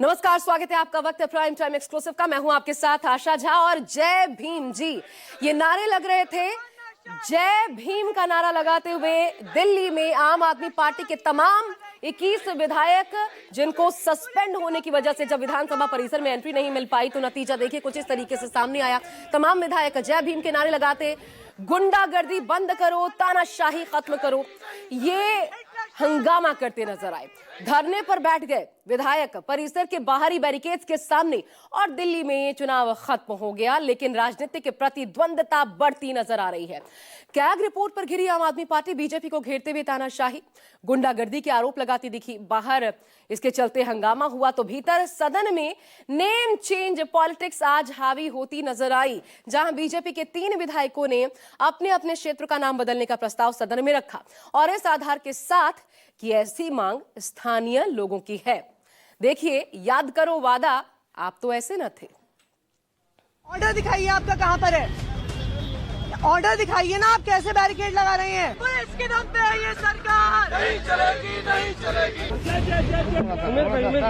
नमस्कार, स्वागत है आपका वक्त है प्राइम टाइम एक्सक्लूसिव का। मैं हूं आपके साथ आशा झा और जय भीम जी ये नारे लग रहे थे। जय भीम का नारा लगाते हुए दिल्ली में आम आदमी पार्टी के तमाम 21 विधायक जिनको सस्पेंड होने की वजह से जब विधानसभा परिसर में एंट्री नहीं मिल पाई तो नतीजा देखिए कुछ इस तरीके से सामने आया। तमाम विधायक जय भीम के नारे लगाते, गुंडागर्दी बंद करो, तानाशाही खत्म करो, ये हंगामा करते नजर आए। धरने पर बैठ गए विधायक परिसर के बाहरी बैरिकेड्स के सामने और दिल्ली में ये चुनाव खत्म हो गया, लेकिन राजनीतिक प्रतिद्वंदता बढ़ती नजर आ रही है। कैग रिपोर्ट पर घिरी आम आदमी पार्टी बीजेपी को घेरते हुए तानाशाही, गुंडागर्दी के आरोप लगाती दिखी। बाहर इसके चलते हंगामा हुआ तो भीतर सदन में नेम चेंज पॉलिटिक्स आज हावी होती नजर आई, जहां बीजेपी के 3 विधायकों ने अपने अपने क्षेत्र का नाम बदलने का प्रस्ताव सदन में रखा और इस आधार के साथ कि ऐसी मांग स्थानीय लोगों की है। देखिए, याद करो वादा, आप तो ऐसे न थे। ऑर्डर दिखाइए, आपका कहां पर है? ऑर्डर दिखाइए ना, आप कैसे बैरिकेड लगा रहे हैं? पुलिस के दम पे है ये सरकार, नहीं चलेगी, नहीं चलेगी।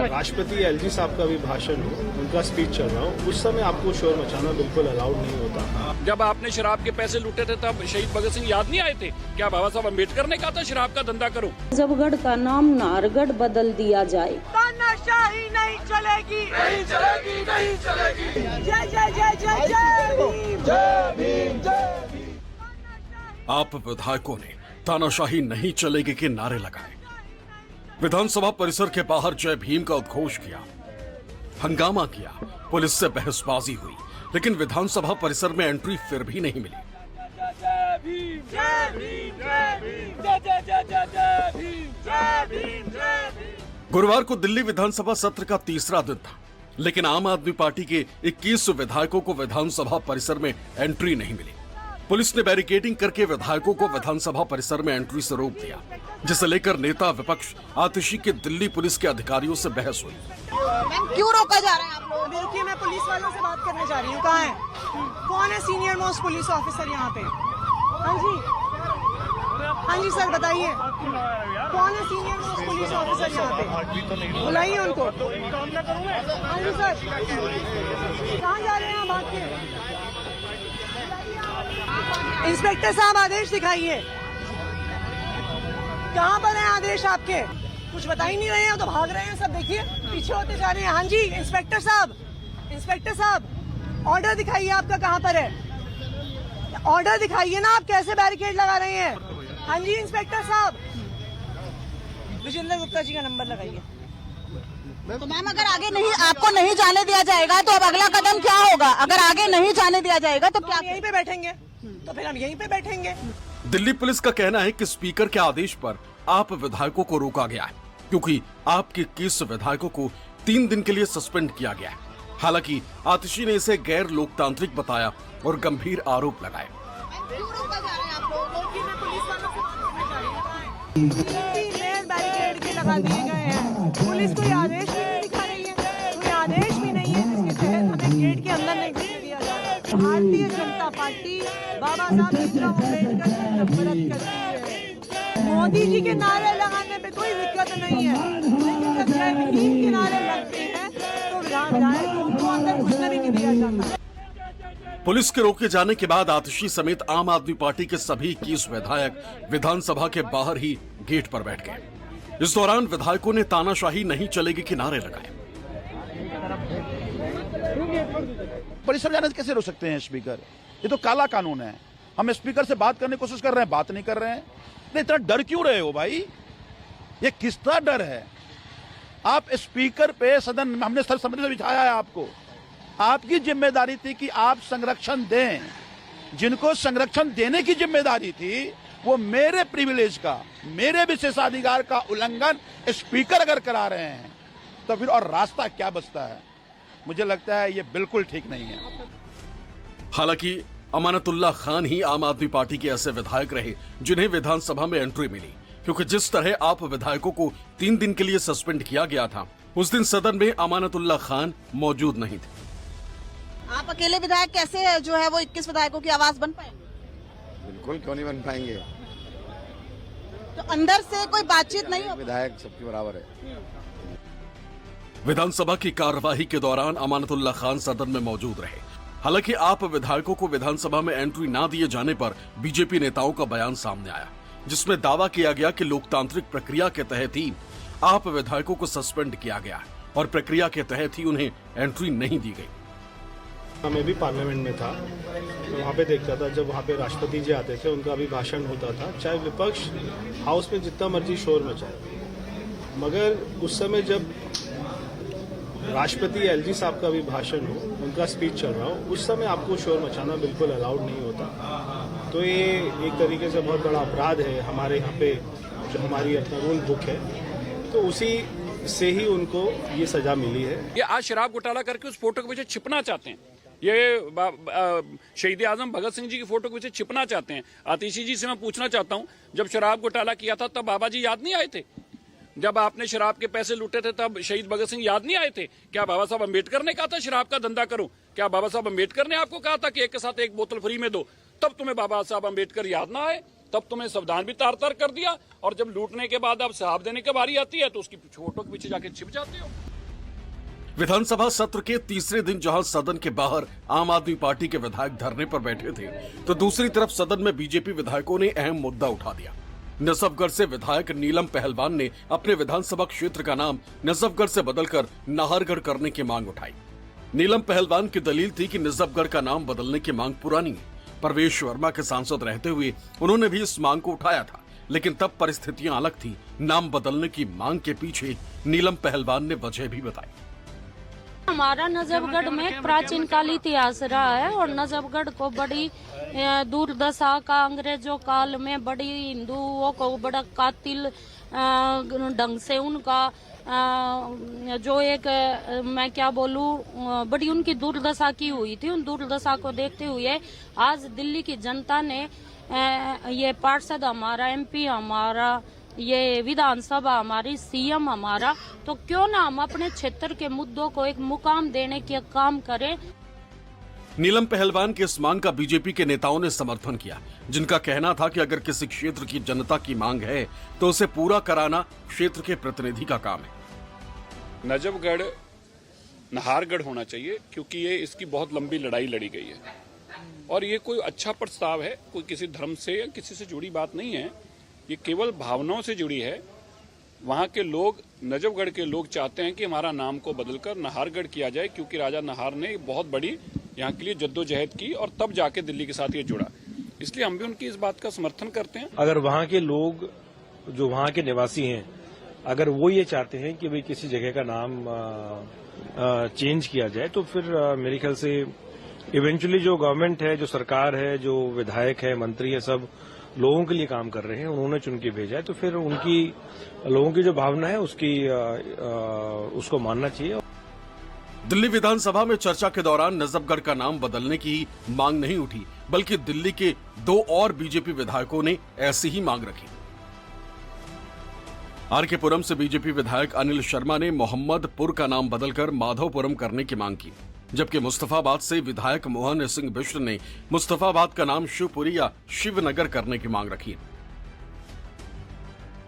राष्ट्रपति एलजी साहब का भी भाषण हो, उनका स्पीच चल रहा हो, उस समय आपको शोर मचाना बिल्कुल अलाउड नहीं होता। जब आपने शराब के पैसे लूटे थे तब शहीद भगत सिंह याद नहीं आए थे? क्या बाबा साहब अम्बेडकर ने कहा था शराब का धंधा करो? जबगढ़ का नाम नारगढ़ बदल दिया जाए। तानाशाही नहीं चलेगी, नहीं चलेगी, नहीं चलेगी। जय जय जय जय जय भीम, जय भीम, जय भीम। आप विधायकों ने तानाशाही नहीं चलेगी के नारे लगाए, विधानसभा परिसर के बाहर जय भीम का उद्घोष किया, हंगामा किया, पुलिस से बहसबाजी हुई, लेकिन विधानसभा परिसर में एंट्री फिर भी नहीं मिली। जय भीम, जय भीम, जय भीम, जय जय जय जय जय भीम, जय भीम, जय भीम। गुरुवार को दिल्ली विधानसभा सत्र का तीसरा दिन था, लेकिन आम आदमी पार्टी के 21 विधायकों को विधानसभा परिसर में एंट्री नहीं मिली। पुलिस ने बैरिकेडिंग करके विधायकों को विधानसभा परिसर में एंट्री से रोक दिया, जिसे लेकर नेता विपक्ष आतिशी के दिल्ली पुलिस के अधिकारियों से बहस हुई। क्यों रोका जा रहा है आप लोग? रुकिए, मैं पुलिस वालों से बात करने जा रही हूँ। कहाँ है? कौन है सीनियर मोस्ट पुलिस ऑफिसर यहाँ पे? हाँ जी, हाँ जी सर, बताइए कौन है सीनियर मोस्ट पुलिस ऑफिसर यहाँ पे? बुलाइए उनको। हाँ जी सर, कहाँ जा रहे हैं आप भाग के? इंस्पेक्टर साहब, आदेश दिखाइए। कहाँ पर है आदेश आपके? कुछ बता ही नहीं रहे हैं तो भाग रहे हैं सब। देखिए पीछे होते जा रहे हैं। हाँ जी इंस्पेक्टर साहब, इंस्पेक्टर साहब, ऑर्डर दिखाइए, आपका कहाँ पर है? ऑर्डर दिखाइए ना, आप कैसे बैरिकेड लगा रहे हैं? हाँ जी इंस्पेक्टर साहब, विजेंद्र गुप्ता जी का नंबर लगाइए। तो मैम, अगर आगे नहीं आपको नहीं जाने दिया जाएगा तो अब अगला कदम क्या होगा? अगर आगे नहीं जाने दिया जाएगा तो क्या? यहीं पे बैठेंगे, तो फिर हम यहीं पे बैठेंगे। दिल्ली पुलिस का कहना है कि स्पीकर के आदेश पर आप विधायकों को रोका गया है, क्योंकि आपके 21 विधायकों को 3 दिन के लिए सस्पेंड किया गया है। हालांकि आतिशी ने इसे गैर लोकतांत्रिक बताया और गंभीर आरोप लगाए। बैरिकेड के लगा दिए गए हैं, पुलिस कोई आदेश नहीं दिखा रही है, कोई आदेश भी नहीं है जिसके तहत हमें गेट के अंदर नहीं घुसने दिया जा रहा है। भारतीय जनता पार्टी बाबा साहब भीमराव अम्बेडकर से नफरत करती है। मोदी जी के नारे लगाने पे कोई दिक्कत नहीं है, लेकिन जब जय भीम के नारे लगते हैं तो विधायकों को अंदर घुसने भी नहीं दिया जाता। पुलिस के रोके जाने के बाद आतिशी समेत आम आदमी पार्टी के सभी 21 विधायक विधानसभा के बाहर ही गेट पर बैठ गए। इस दौरान विधायकों ने तानाशाही नहीं चलेगी के नारे लगाए। परिसर जाने से कैसे रोक सकते हैं स्पीकर? ये तो काला कानून है। हम स्पीकर से बात करने की कोशिश कर रहे हैं, बात नहीं कर रहे हैं। इतना डर क्यों रहे हो भाई? ये किसका डर है? आप स्पीकर पे सदन में हमने सर समझ बिठाया है आपको। आपकी जिम्मेदारी थी कि आप संरक्षण दें। जिनको संरक्षण देने की जिम्मेदारी थी वो मेरे प्रिविलेज का, मेरे विशेषाधिकार का उल्लंघन स्पीकर अगर करा रहे हैं तो फिर और रास्ता क्या बचता है? मुझे लगता है ये बिल्कुल ठीक नहीं है। हालांकि अमानतुल्लाह खान ही आम आदमी पार्टी के ऐसे विधायक रहे जिन्हें विधानसभा में एंट्री मिली, क्योंकि जिस तरह आप विधायकों को 3 दिन के लिए सस्पेंड किया गया था, उस दिन सदन में अमानतुल्लाह खान मौजूद नहीं थे। आप अकेले विधायक कैसे जो है वो 21 विधायकों की आवाज बन पाएंगे? बिल्कुल क्यों नहीं बन पाएंगे। तो अंदर से कोई बातचीत नहीं होगी? विधायक सबके बराबर है। विधानसभा की कार्यवाही के दौरान अमानतुल्ला खान सदन में मौजूद रहे। हालांकि आप विधायकों को विधानसभा में एंट्री न दिए जाने पर बीजेपी नेताओं का बयान सामने आया, जिसमें दावा किया गया कि लोकतांत्रिक प्रक्रिया के तहत ही आप विधायकों को सस्पेंड किया गया और प्रक्रिया के तहत ही उन्हें एंट्री नहीं दी गई। मैं भी पार्लियामेंट में था, तो वहाँ पे देखता था जब वहाँ पे राष्ट्रपति जी आते थे, उनका भी भाषण होता था, चाहे विपक्ष हाउस में जितना मर्जी शोर मचाए, मगर उस समय जब राष्ट्रपति एलजी साहब का भी भाषण हो, उनका स्पीच चल रहा हो, उस समय आपको शोर मचाना बिल्कुल अलाउड नहीं होता। तो ये एक तरीके से बहुत बड़ा अपराध है हमारे यहाँ पे, जो हमारी अपना रूल बुक है, तो उसी से ही उनको ये सजा मिली है। ये आज शराब घोटाला करके उस फोटो के पीछे छिपना चाहते हैं। ये शहीद आजम भगत सिंह जी की फोटो के पीछे छिपना चाहते हैं। आतिशी जी से मैं पूछना चाहता हूँ, जब शराब घोटाला किया था तब बाबा जी याद नहीं आए थे? जब आपने शराब के पैसे लूटे थे तब शहीद भगत सिंह याद नहीं आए थे? क्या बाबा साहब अम्बेडकर ने कहा था शराब का धंधा करो? क्या बाबा साहब अम्बेडकर ने आपको कहा था कि एक के साथ एक बोतल फ्री में दो? तब तुम्हें बाबा साहब अम्बेडकर याद ना आए? तब तुम्हें संविधान भी तार तार कर दिया, और जब लूटने के बाद अब साहब देने की बारी आती है तो उसकी फोटो के पीछे जाके छिप जाते हो। विधानसभा सत्र के तीसरे दिन जहां सदन के बाहर आम आदमी पार्टी के विधायक धरने पर बैठे थे, तो दूसरी तरफ सदन में बीजेपी विधायकों ने अहम मुद्दा उठा दिया। नजफगढ़ से विधायक नीलम पहलवान ने अपने विधानसभा क्षेत्र का नाम नजफगढ़ से बदलकर नाहरगढ़ करने की मांग उठाई। नीलम पहलवान की दलील थी कि नजफगढ़ का नाम बदलने की मांग पुरानी है। परवेश वर्मा के सांसद रहते हुए उन्होंने भी इस मांग को उठाया था, लेकिन तब परिस्थितियां अलग थी। नाम बदलने की मांग के पीछे नीलम पहलवान ने वजह भी बताई। हमारा नजफगढ़ में एक प्राचीन काल इतिहास रहा है, और नजफगढ़ को बड़ी दुर्दशा का अंग्रेजों काल में बड़ी हिंदुओं को बड़ा कातिल ढंग से उनका जो एक मैं क्या बोलूं, बड़ी उनकी दुर्दशा की हुई थी। उन दुर्दशा को देखते हुए आज दिल्ली की जनता ने ये पार्षद हमारा, एमपी हमारा, ये विधानसभा हमारी, सीएम हमारा, तो क्यों ना हम अपने क्षेत्र के मुद्दों को एक मुकाम देने के काम करें। नीलम पहलवान के इस मांग का बीजेपी के नेताओं ने समर्थन किया, जिनका कहना था कि अगर किसी क्षेत्र की जनता की मांग है तो उसे पूरा कराना क्षेत्र के प्रतिनिधि का काम है। नजफगढ़ नाहरगढ़ होना चाहिए, क्योंकि ये इसकी बहुत लंबी लड़ाई लड़ी गई है, और ये कोई अच्छा प्रस्ताव है, कोई किसी धर्म से या किसी से जुड़ी बात नहीं है, ये केवल भावनाओं से जुड़ी है। वहाँ के लोग, नजफगढ़ के लोग चाहते हैं कि हमारा नाम को बदलकर नाहरगढ़ किया जाए, क्योंकि राजा नाहर ने बहुत बड़ी यहाँ के लिए जद्दोजहद की और तब जाके दिल्ली के साथ ये जुड़ा। इसलिए हम भी उनकी इस बात का समर्थन करते हैं। अगर वहाँ के लोग, जो वहाँ के निवासी हैं, अगर वो ये चाहते हैं कि भाई किसी जगह का नाम चेंज किया जाए, तो फिर मेरे ख्याल से इवेंचुअली जो गवर्नमेंट है, जो सरकार है, जो विधायक है, मंत्री है, सब लोगों के लिए काम कर रहे हैं, उन्होंने चुन के भेजा है, तो फिर उनकी लोगों की जो भावना है उसको मानना चाहिए। दिल्ली विधानसभा में चर्चा के दौरान नजफगढ़ का नाम बदलने की मांग नहीं उठी, बल्कि दिल्ली के 2 और बीजेपी विधायकों ने ऐसी ही मांग रखी। आरके पुरम से बीजेपी विधायक अनिल शर्मा ने मोहम्मदपुर का नाम बदलकर माधवपुरम करने की मांग की, जबकि मुस्तफाबाद से विधायक मोहन सिंह बिष्ट ने मुस्तफाबाद का नाम शिवपुरी या शिवनगर करने की मांग रखी।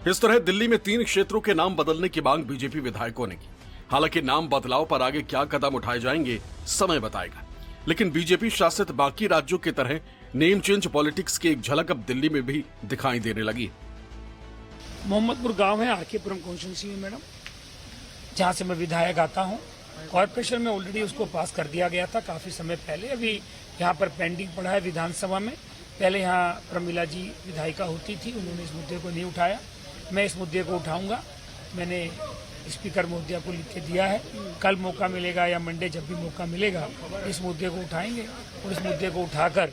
इस तरह दिल्ली में 3 क्षेत्रों के नाम बदलने की मांग बीजेपी विधायकों ने की। हालांकि नाम बदलाव पर आगे क्या कदम उठाए जाएंगे समय बताएगा, लेकिन बीजेपी शासित बाकी राज्यों की तरह नेम चेंज पॉलिटिक्स की एक झलक अब दिल्ली में भी दिखाई देने लगी। मोहम्मदपुर गांव है, आरके पुरम कॉन्स्टिट्यूंसी में मैडम, जहां से मैं विधायक आता हूं। कॉर्पोरेशन में ऑलरेडी उसको पास कर दिया गया था काफी समय पहले, अभी यहाँ पर पेंडिंग पड़ा है विधानसभा में। पहले यहाँ प्रमिला जी विधायिका होती थी, उन्होंने इस मुद्दे को नहीं उठाया। मैं इस मुद्दे को उठाऊंगा, मैंने स्पीकर महोदया को लिख के दिया है। कल मौका मिलेगा या मंडे, जब भी मौका मिलेगा, इस मुद्दे को उठाएंगे, और इस मुद्दे को उठाकर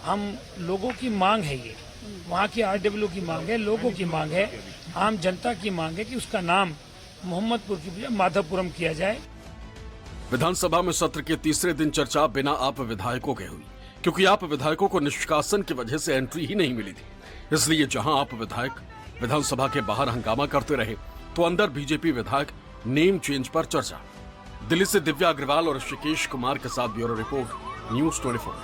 हम लोगों की मांग है, ये वहाँ की आरडब्ल्यू की मांग है, लोगों की मांग है, आम जनता की मांग है कि उसका नाम मोहम्मदपुर की बजाय माधवपुरम किया जाए। विधानसभा में सत्र के तीसरे दिन चर्चा बिना आप विधायकों के हुई, क्योंकि आप विधायकों को निष्कासन की वजह से एंट्री ही नहीं मिली थी। इसलिए जहां आप विधायक विधानसभा के बाहर हंगामा करते रहे, तो अंदर बीजेपी विधायक नेम चेंज पर चर्चा। दिल्ली से दिव्या अग्रवाल और ऋषिकेश कुमार के साथ ब्यूरो रिपोर्ट, न्यूज़ 24।